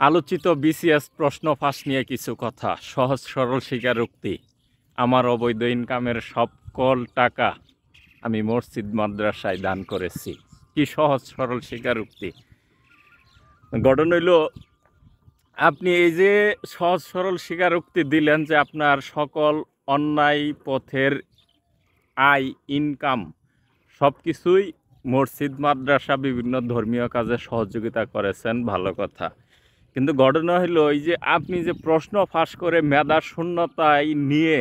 আলোচিত বিসিএস প্রশ্ন ফাঁস নিয়ে কিছু কথা। সহজ সরল স্বীকারোক্তি, আমার অবৈধ ইনকামের সকল টাকা আমি মসজিদ মাদ্রাসায় দান করেছি। কি সহজ সরল স্বীকারোক্তি। ঘটনা হইল, আপনি এই যে সহজ সরল স্বীকারোক্তি দিলেন যে আপনার সকল অন্যায় পথের আয় ইনকাম সব কিছুই মসজিদ মাদ্রাসা বিভিন্ন ধর্মীয় কাজে সহযোগিতা করেছেন, ভালো কথা। কিন্তু ঘটনা হলো ওই যে আপনি যে প্রশ্ন ফাঁস করে মেধা শূন্যতায় নিয়ে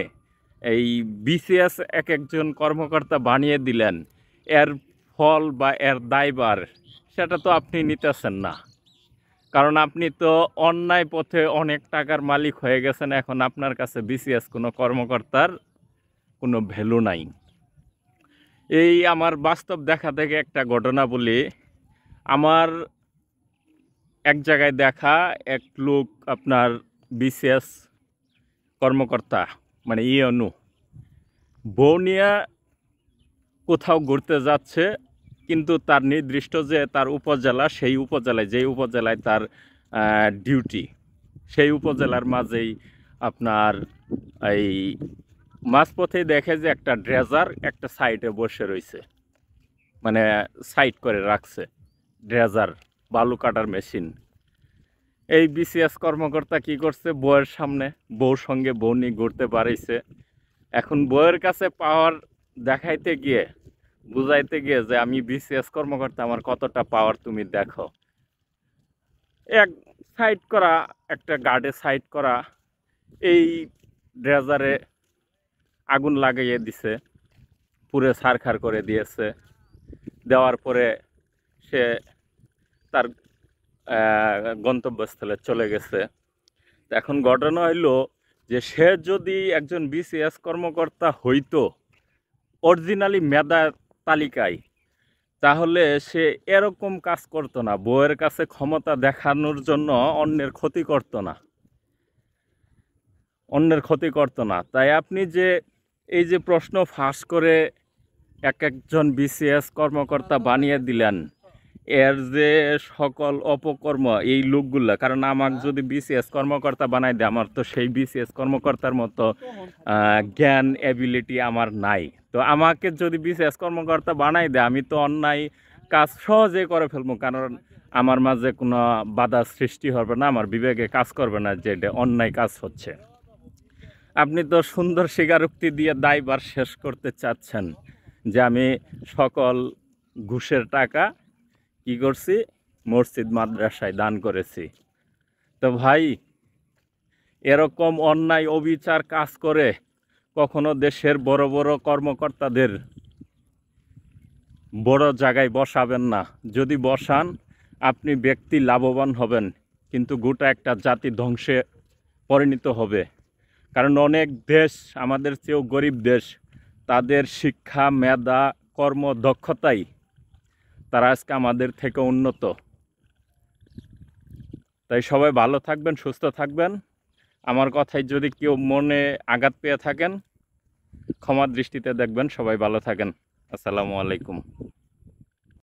এই বিসিএস এক একজন কর্মকর্তা বানিয়ে দিলেন, এর ফল বা এর দায়ভার সেটা তো আপনি নিতেছেন না। কারণ আপনি তো অন্যায় পথে অনেক টাকার মালিক হয়ে গেছেন, এখন আপনার কাছে বিসিএস কোনো কর্মকর্তার কোনো ভ্যালু নাই। এই আমার বাস্তব দেখা থেকে একটা ঘটনা বলি। আমার এক জায়গায় দেখা এক লোক আপনার বিসিএস কর্মকর্তা মানে ইউএনও বউ নিয়ে কোথাও ঘুরতে যাচ্ছে, কিন্তু তার নির্দিষ্ট যে তার উপজেলা, সেই উপজেলায় যেই উপজেলায় তার ডিউটি, সেই উপজেলার মাঝেই আপনার এই মাঝপথেই দেখে যে একটা ড্রেজার একটা সাইডে বসে রয়েছে, মানে সাইড করে রাখছে ড্রেজার, বালু কাটার মেশিন। এই বিসিএস কর্মকর্তা কি করছে, বউয়ের সামনে বউর সঙ্গে বউ নিয়ে ঘুরতে পারিছে। এখন বউয়ের কাছে পাওয়ার দেখাইতে গিয়ে, বুঝাইতে গিয়ে যে আমি বিসিএস কর্মকর্তা, আমার কতটা পাওয়ার তুমি দেখো, এক সাইড করা একটা গার্ডে সাইড করা এই ড্রেজারে আগুন লাগাইয়ে দিছে, পুরে ছারখার করে দিয়েছে। দেওয়ার পরে সে তার গন্তব্যস্থলে চলে গেছে। এখন ঘটনা হইল যে সে যদি একজন বিসিএস কর্মকর্তা হইতো অরিজিনালি মেধা তালিকায়, তাহলে সে এরকম কাজ করতো না, বউয়ের কাছে ক্ষমতা দেখানোর জন্য অন্যের ক্ষতি করতো না। তাই আপনি যে এই যে প্রশ্ন ফাঁস করে এক একজন বিসিএস কর্মকর্তা বানিয়ে দিলেন, এর যে সকল অপকর্ম এই লোকগুলা, কারণ আমাকে যদি বিসিএস কর্মকর্তা বানাই দেয়, আমার তো সেই বিসিএস কর্মকর্তার মতো জ্ঞান অ্যাবিলিটি আমার নাই। তো আমাকে যদি বিসিএস কর্মকর্তা বানাই দেয়, আমি তো অন্যায় কাজ সহজে করে ফেলবো, কারণ আমার মাঝে কোনো বাধা সৃষ্টি হবে না, আমার বিবেকে কাজ করবে না যে এটা অন্যায় কাজ হচ্ছে। আপনি তো সুন্দর স্বীকারোক্তি দিয়ে দায়ভার শেষ করতে চাচ্ছেন যে আমি সকল ঘুষের টাকা কি করছি, মসজিদ মাদ্রাসায় দান করেছি। তো ভাই, এরকম অন্যায় অবিচার কাজ করে কখনো দেশের বড় বড় কর্মকর্তাদের বড় জায়গায় বসাবেন না। যদি বসান, আপনি ব্যক্তি লাভবান হবেন, কিন্তু গোটা একটা জাতি ধ্বংসে পরিণত হবে। কারণ অনেক দেশ, আমাদের চেয়েও গরিব দেশ, তাদের শিক্ষা, মেধা, কর্ম দক্ষতাই তারা আজকে আমাদের থেকে উন্নত। তাই সবাই ভালো থাকবেন, সুস্থ থাকবেন। আমার কথায় যদি কেউ মনে আঘাত পেয়ে থাকেন, ক্ষমা দৃষ্টিতে দেখবেন। সবাই ভালো থাকেন। আসসালামু আলাইকুম।